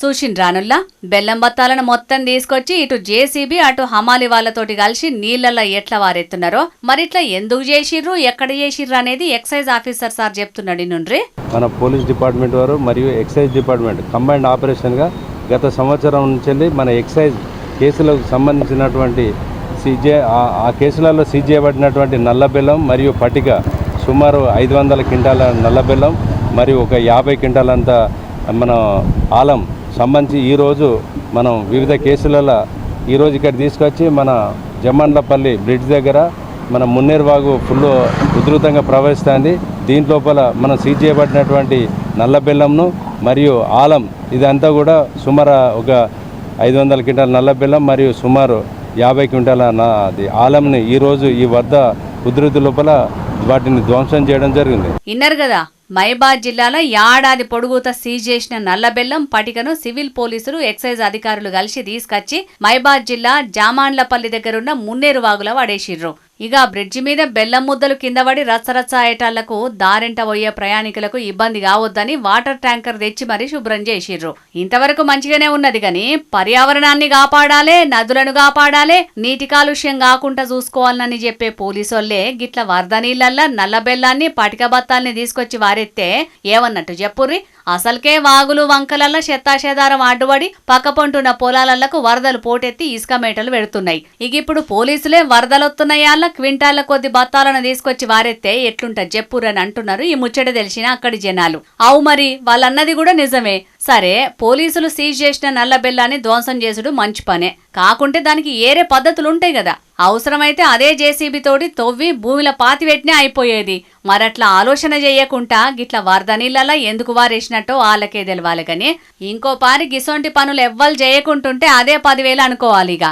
చూసిండ్రానుల్లా బెల్లం బత్తాలను మొత్తం తీసుకొచ్చి ఇటు జేసీబీ అటు హమాలి వాళ్ళతోటి కలిసి నీళ్లలో ఎట్లా వారెత్తున్నారో మరిట్లా ఎందుకు చేసిర్రు ఎక్కడ చేసిర్రు అనేది ఎక్సైజ్ ఆఫీసర్ సార్ చెప్తున్నాడు నుండ్రి. మన పోలీస్ డిపార్ట్మెంట్ వారు మరియు ఎక్సైజ్ డిపార్ట్మెంట్ కంబైన్డ్ ఆపరేషన్గా గత సంవత్సరం నుంచి మన ఎక్సైజ్ కేసులకు సంబంధించినటువంటి ఆ కేసులలో సీజ్ చేయబడినటువంటి నల్ల బెల్లం మరియు పటిక సుమారు 500 క్వింటాల నల్ల బెల్లం మరియు ఒక 50 క్వింటాలంత మన ఆలం సంబంధించి ఈరోజు మనం వివిధ కేసులలో ఈరోజు ఇక్కడ తీసుకొచ్చి మన జమ్మండ్లపల్లి బ్రిడ్జ్ దగ్గర మన మున్నేరు వాగు ఫుల్ ఉధృతంగా ప్రవహిస్తుంది. దీంట్లోపల మనం సీజ్ చేయబడినటువంటి నల్ల బెల్లంను మరియు ఆలం ఇదంతా కూడా సుమారు ఒక 500 క్వింటాల నల్ల బెల్లం మరియు సుమారు 50 క్వింటాల ఆలంని ఈరోజు ఈ వద్ద ఉధృతి లోపల వాటిని ధ్వంసం చేయడం జరిగింది. ఇన్నర్ కదా మైబాద్ జిల్లాలో ఏడాది పొడుగుత సీజ్ చేసిన నల్ల బెల్లం పటికను సివిల్ పోలీసులు ఎక్సైజ్ అధికారులు కలిసి తీసుకొచ్చి మైబాద్ జిల్లా జామాండ్లపల్లి దగ్గరున్న మున్నేరు వాగుల పడేసిర్రు. ఇక బ్రిడ్జి మీద బెల్లం ముద్దలు కింద పడి రచ్చరచ్చ అయ్యేటాళ్లకు దారింట పోయే ప్రయాణికులకు ఇబ్బంది కావద్దని వాటర్ ట్యాంకర్ తెచ్చి మరీ శుభ్రం చేసిర్రు. ఇంతవరకు మంచిగానే ఉన్నది గాని పర్యావరణాన్ని కాపాడాలే, నదులను కాపాడాలే, నీటి కాలుష్యం కాకుండా చూసుకోవాలని చెప్పే పోలీసోళ్లే గిట్ల వరద నీళ్లల్లా నల్ల బెల్లాన్ని పటిక బత్తాల్ని తీసుకొచ్చి వారెత్తే ఏమన్నట్టు చెప్పుర్రి. అసలుకే వాగులు వంకలల్ల చెత్తాచెదారం అడ్డుపడి పక్కపొంటున్న పొలాలకు వరదలు పోటెత్తి ఇసుక మేటలు పెడుతున్నాయి. ఇక ఇప్పుడు పోలీసులే వరదలొత్తున్నాయాల క్వింటాల కొద్ది బత్తాలను తీసుకొచ్చి వారెత్తే ఎట్లుంటది చెప్పురని అంటున్నారు ఈ ముచ్చట తెలిసిన అక్కడి జనాలు. అవు మరి వాళ్ళన్నది కూడా నిజమే. సరే పోలీసులు సీజ్ చేసిన నల్ల బెల్లాన్ని ధ్వంసం చేసుడు మంచి పనే, కాకుంటే దానికి ఏరే పద్ధతులుంటాయి కదా. అవసరమైతే అదే జేసీబీ తోటి తవ్వి భూమిలో పాతిపెట్టినే అయిపోయేది. మరట్లా ఆలోచన చేయకుండా గిట్ల వరద నీళ్ళలా ఎందుకు వారేసినట్టో వాళ్ళకే తెలవాలి. గాని ఇంకో పారి గిసొంటి పనులు ఎవ్వరు చేయకుంటుంటే అదే 10,000 అనుకోవాలిగా.